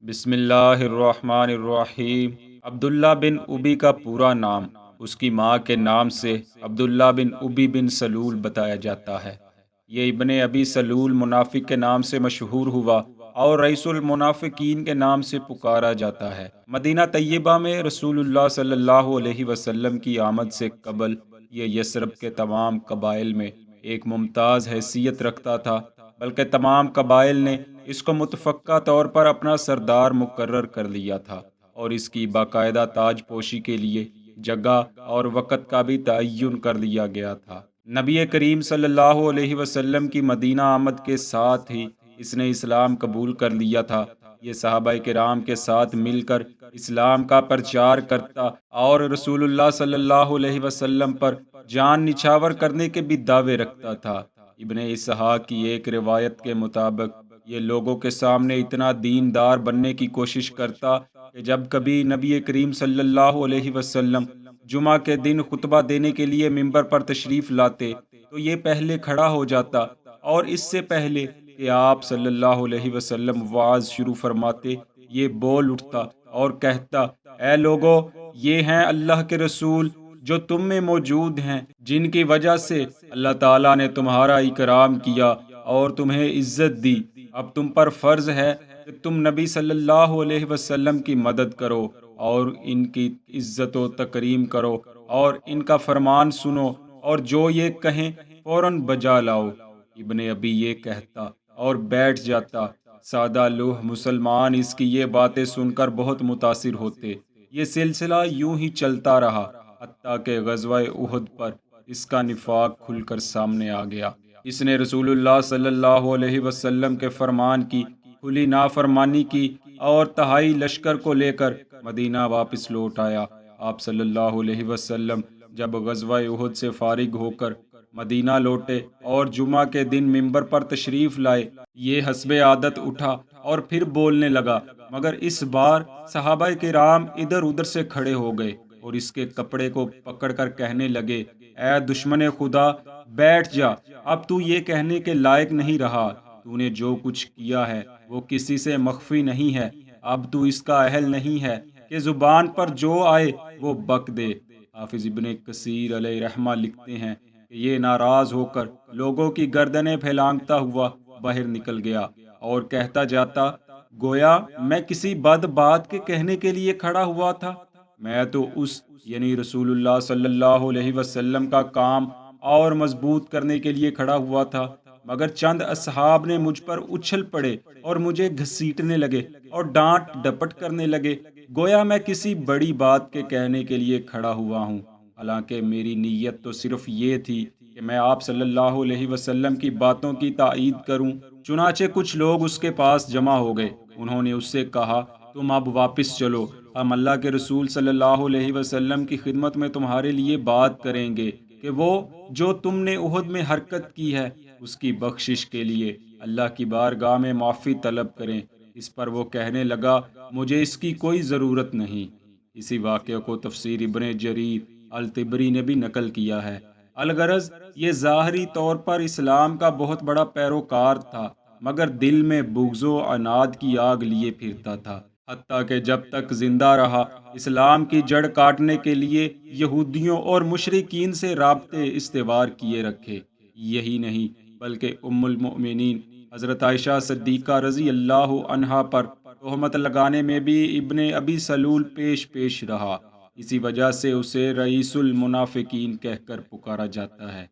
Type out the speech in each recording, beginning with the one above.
بسم اللہ الرحمن الرحیم۔ عبداللہ بن ابی کا پورا نام اس کی ماں کے نام سے عبداللہ بن ابی بن سلول بتایا جاتا ہے۔ یہ ابن ابی سلول منافق کے نام سے مشہور ہوا اور رئیس المنافقین کے نام سے پکارا جاتا ہے۔ مدینہ طیبہ میں رسول اللہ صلی اللہ علیہ وسلم کی آمد سے قبل یہ یثرب کے تمام قبائل میں ایک ممتاز حیثیت رکھتا تھا، بلکہ تمام قبائل نے اس کو متفقہ طور پر اپنا سردار مقرر کر لیا تھا اور اس کی باقاعدہ تاج پوشی کے لیے جگہ اور وقت کا بھی تعین کر لیا گیا تھا۔ نبی کریم صلی اللہ علیہ وسلم کی مدینہ آمد کے ساتھ ہی اس نے اسلام قبول کر لیا تھا۔ یہ صحابہ کرام کے ساتھ مل کر اسلام کا پرچار کرتا اور رسول اللہ صلی اللہ علیہ وسلم پر جان نچھاور کرنے کے بھی دعوے رکھتا تھا۔ ابن اسحاق کی ایک روایت کے مطابق یہ لوگوں کے سامنے اتنا دیندار بننے کی کوشش کرتا کہ جب کبھی نبی کریم صلی اللہ علیہ وسلم جمعہ کے دن خطبہ دینے کے لیے ممبر پر تشریف لاتے تو یہ پہلے کھڑا ہو جاتا اور اس سے پہلے کہ آپ صلی اللہ علیہ وسلم وعظ شروع فرماتے یہ بول اٹھتا اور کہتا، اے لوگو، یہ ہیں اللہ کے رسول جو تم میں موجود ہیں، جن کی وجہ سے اللہ تعالیٰ نے تمہارا اکرام کیا اور تمہیں عزت دی۔ اب تم پر فرض ہے کہ تم نبی صلی اللہ علیہ وسلم کی مدد کرو اور ان کی عزت و تکریم کرو اور ان کا فرمان سنو اور جو یہ کہیں فوراً بجا لاؤ۔ ابن ابی یہ کہتا اور بیٹھ جاتا۔ سادہ لوح مسلمان اس کی یہ باتیں سن کر بہت متاثر ہوتے۔ یہ سلسلہ یوں ہی چلتا رہا حتیٰ کہ غزوہ احد پر اس کا نفاق کھل کر سامنے آ گیا۔ اس نے رسول اللہ صلی اللہ علیہ وسلم کے فرمان کی کھلی نافرمانی کی اور تہائی لشکر کو لے کر مدینہ واپس لوٹ آیا۔ آپ صلی اللہ علیہ وسلم جب غزوہ احد سے فارغ ہو کر مدینہ لوٹے اور جمعہ کے دن ممبر پر تشریف لائے، یہ حسب عادت اٹھا اور پھر بولنے لگا، مگر اس بار صحابہ کرام ادھر ادھر سے کھڑے ہو گئے اور اس کے کپڑے کو پکڑ کر کہنے لگے، اے دشمن خدا، بیٹھ جا، اب تو یہ کہنے کے لائق نہیں رہا، تو نے جو کچھ کیا ہے وہ کسی سے مخفی نہیں ہے، اب تو اس کا اہل نہیں ہے کہ زبان پر جو آئے وہ بک دے۔ حافظ ابن کثیر علیہ رحمہ لکھتے ہیں کہ یہ ناراض ہو کر لوگوں کی گردنیں پھیلانگتا ہوا باہر نکل گیا اور کہتا جاتا، گویا میں کسی بد بات کے کہنے کے لیے کھڑا ہوا تھا، میں تو اس یعنی رسول اللہ صلی اللہ علیہ وسلم کا کام اور مضبوط کرنے کے لیے کھڑا ہوا تھا، مگر چند اصحاب نے مجھ پر اچھل پڑے اور مجھے گھسیٹنے لگے اور ڈانٹ ڈپٹ کرنے لگے، گویا میں کسی بڑی بات کے کہنے کے لیے کھڑا ہوا ہوں، حالانکہ میری نیت تو صرف یہ تھی کہ میں آپ صلی اللہ علیہ وسلم کی باتوں کی تائید کروں۔ چنانچہ کچھ لوگ اس کے پاس جمع ہو گئے، انہوں نے اس سے کہا، تم اب واپس چلو، ہم اللہ کے رسول صلی اللہ علیہ وسلم کی خدمت میں تمہارے لیے بات کریں گے کہ وہ جو تم نے احد میں حرکت کی ہے اس کی بخشش کے لیے اللہ کی بارگاہ میں معافی طلب کریں۔ اس پر وہ کہنے لگا، مجھے اس کی کوئی ضرورت نہیں۔ اسی واقعے کو تفسیر ابن جریر الطبری نے بھی نقل کیا ہے۔ الغرض یہ ظاہری طور پر اسلام کا بہت بڑا پیروکار تھا، مگر دل میں بغض و عناد کی آگ لیے پھرتا تھا، حتیٰ کہ جب تک زندہ رہا اسلام کی جڑ کاٹنے کے لیے یہودیوں اور مشرکین سے رابطے استوار کیے رکھے۔ یہی نہیں بلکہ ام المؤمنین حضرت عائشہ صدیقہ رضی اللہ عنہا پر تہمت لگانے میں بھی ابن ابی سلول پیش رہا۔ اسی وجہ سے اسے رئیس المنافقین کہہ کر پکارا جاتا ہے۔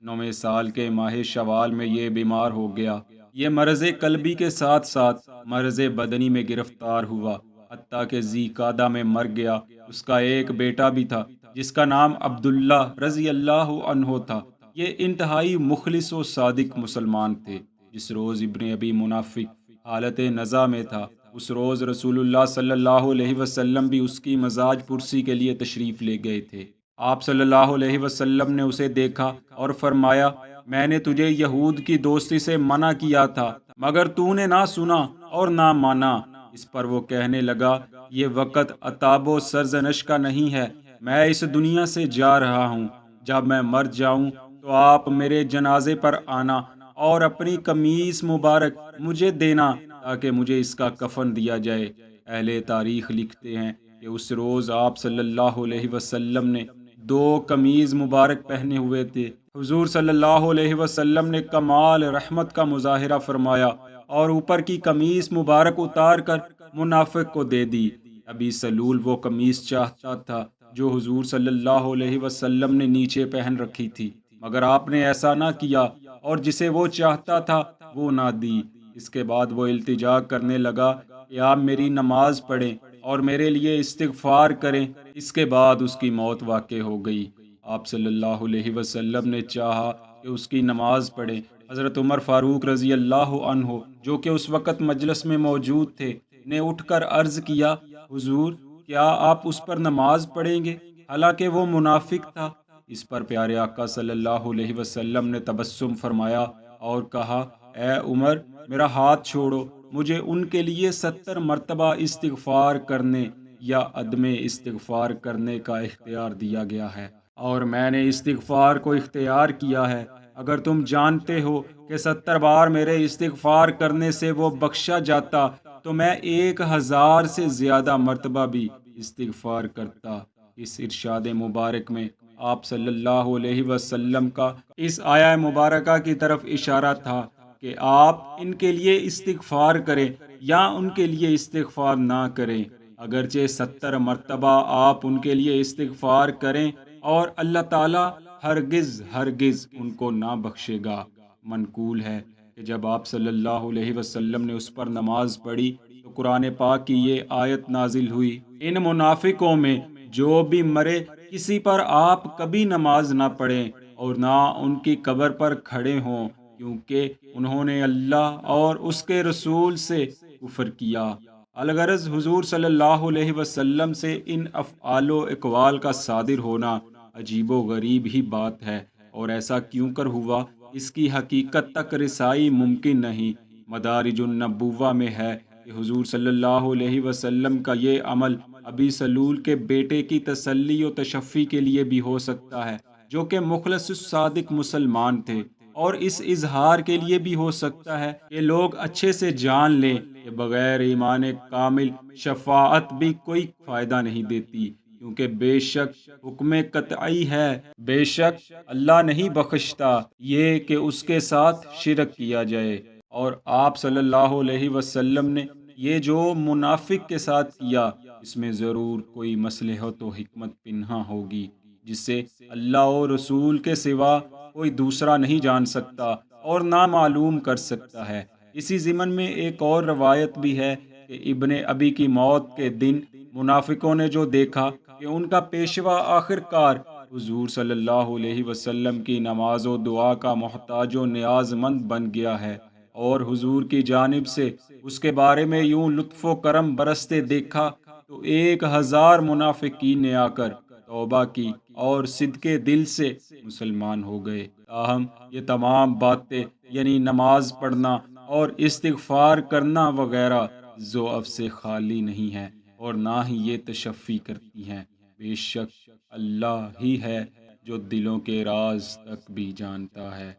9ویں سال کے ماہ شوال میں یہ بیمار ہو گیا۔ یہ مرض قلبی کے ساتھ ساتھ مرض بدنی میں گرفتار ہوا، حتیٰ کہ ذی قعدہ میں مر گیا۔ اس کا ایک بیٹا بھی تھا جس کا نام عبداللہ رضی اللہ عنہ تھا۔ یہ انتہائی مخلص و صادق مسلمان تھے۔ جس روز ابن ابی منافق حالت نزع میں تھا، اس روز رسول اللہ صلی اللہ علیہ وسلم بھی اس کی مزاج پرسی کے لیے تشریف لے گئے تھے۔ آپ صلی اللہ علیہ وسلم نے اسے دیکھا اور فرمایا، میں نے تجھے یہود کی دوستی سے منع کیا تھا، مگر تو نے نہ سنا اور نہ مانا۔ اس پر وہ کہنے لگا، یہ وقت عتاب و سرزنش کا نہیں ہے، میں اس دنیا سے جا رہا ہوں، جب میں مر جاؤں تو آپ میرے جنازے پر آنا اور اپنی قمیص مبارک مجھے دینا تاکہ مجھے اس کا کفن دیا جائے۔ اہل تاریخ لکھتے ہیں کہ اس روز آپ صلی اللہ علیہ وسلم نے 2 قمیض مبارک پہنے ہوئے تھے۔ حضور صلی اللہ علیہ وسلم نے کمال رحمت کا مظاہرہ فرمایا اور اوپر کی قمیص مبارک اتار کر منافق کو دے دی۔ ابی سلول وہ قمیص چاہتا تھا جو حضور صلی اللہ علیہ وسلم نے نیچے پہن رکھی تھی، مگر آپ نے ایسا نہ کیا اور جسے وہ چاہتا تھا وہ نہ دی۔ اس کے بعد وہ التجا کرنے لگا کہ آپ میری نماز پڑھیں اور میرے لیے استغفار کریں۔ اس کے بعد اس کی موت واقع ہو گئی۔ آپ صلی اللہ علیہ وسلم نے چاہا کہ اس کی نماز پڑھیں۔ حضرت عمر فاروق رضی اللہ عنہ جو کہ اس وقت مجلس میں موجود تھے نے اٹھ کر عرض کیا، حضور کیا آپ اس پر نماز پڑھیں گے؟ حالانکہ وہ منافق تھا۔ اس پر پیارے آقا صلی اللہ علیہ وسلم نے تبسم فرمایا اور کہا، اے عمر میرا ہاتھ چھوڑو، مجھے ان کے لیے 70 مرتبہ استغفار کرنے یا عدم استغفار کرنے کا اختیار دیا گیا ہے، اور میں نے استغفار کو اختیار کیا ہے۔ اگر تم جانتے ہو کہ 70 بار میرے استغفار کرنے سے وہ بخشا جاتا تو میں 1000 سے زیادہ مرتبہ بھی استغفار کرتا۔ اس ارشاد مبارک میں آپ صلی اللہ علیہ وسلم کا اس آیہ مبارکہ کی طرف اشارہ تھا کہ آپ ان کے لیے استغفار کریں یا ان کے لیے استغفار نہ کریں، اگرچہ 70 مرتبہ آپ ان کے لیے استغفار کریں اور اللہ تعالی ہرگز ان کو نہ بخشے گا۔ منقول ہے کہ جب آپ صلی اللہ علیہ وسلم نے اس پر نماز پڑھی تو قرآن پاک کی یہ آیت نازل ہوئی، ان منافقوں میں جو بھی مرے کسی پر آپ کبھی نماز نہ پڑھیں اور نہ ان کی قبر پر کھڑے ہوں، کیونکہ انہوں نے اللہ اور اس کے رسول سے کفر کیا۔ الغرض حضور صلی اللہ علیہ وسلم سے ان افعال و اقوال کا صادر ہونا عجیب و غریب ہی بات ہے، اور ایسا کیوں کر ہوا اس کی حقیقت تک رسائی ممکن نہیں۔ مدارج النبوہ میں ہے کہ حضور صلی اللہ علیہ وسلم کا یہ عمل ابی سلول کے بیٹے کی تسلی و تشفی کے لیے بھی ہو سکتا ہے، جو کہ مخلص الصادق مسلمان تھے، اور اس اظہار کے لیے بھی ہو سکتا ہے کہ لوگ اچھے سے جان لیں کہ بغیر ایمان کامل شفاعت بھی کوئی فائدہ نہیں دیتی، کیونکہ بے شک حکم قطعی ہے، بے شک اللہ نہیں بخشتا یہ کہ اس کے ساتھ شرک کیا جائے۔ اور آپ صلی اللہ علیہ وسلم نے یہ جو منافق کے ساتھ کیا، اس میں ضرور کوئی مصلحت و حکمت پنہاں ہوگی جسے اللہ اور رسول کے سوا کوئی دوسرا نہیں جان سکتا اور نہ معلوم کر سکتا ہے۔ اسی ضمن میں ایک اور روایت بھی ہے کہ ابن ابی کی موت کے دن منافقوں نے جو دیکھا کہ ان کا پیشوا آخر کار حضور صلی اللہ علیہ وسلم کی نماز و دعا کا محتاج و نیاز مند بن گیا ہے، اور حضور کی جانب سے اس کے بارے میں یوں لطف و کرم برستے دیکھا، تو 1000 منافقین نے آ کر توبہ کی اور صدقے دل سے مسلمان ہو گئے۔ تاہم یہ تمام باتیں یعنی نماز پڑھنا اور استغفار کرنا وغیرہ ضعف سے خالی نہیں ہیں، اور نہ ہی یہ تشفی کرتی ہیں۔ بے شک اللہ ہی ہے جو دلوں کے راز تک بھی جانتا ہے۔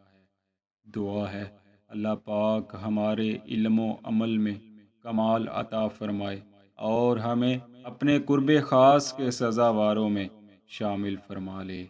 دعا ہے اللہ پاک ہمارے علم و عمل میں کمال عطا فرمائے اور ہمیں اپنے قرب خاص کے سزاواروں میں شامل فرما لے۔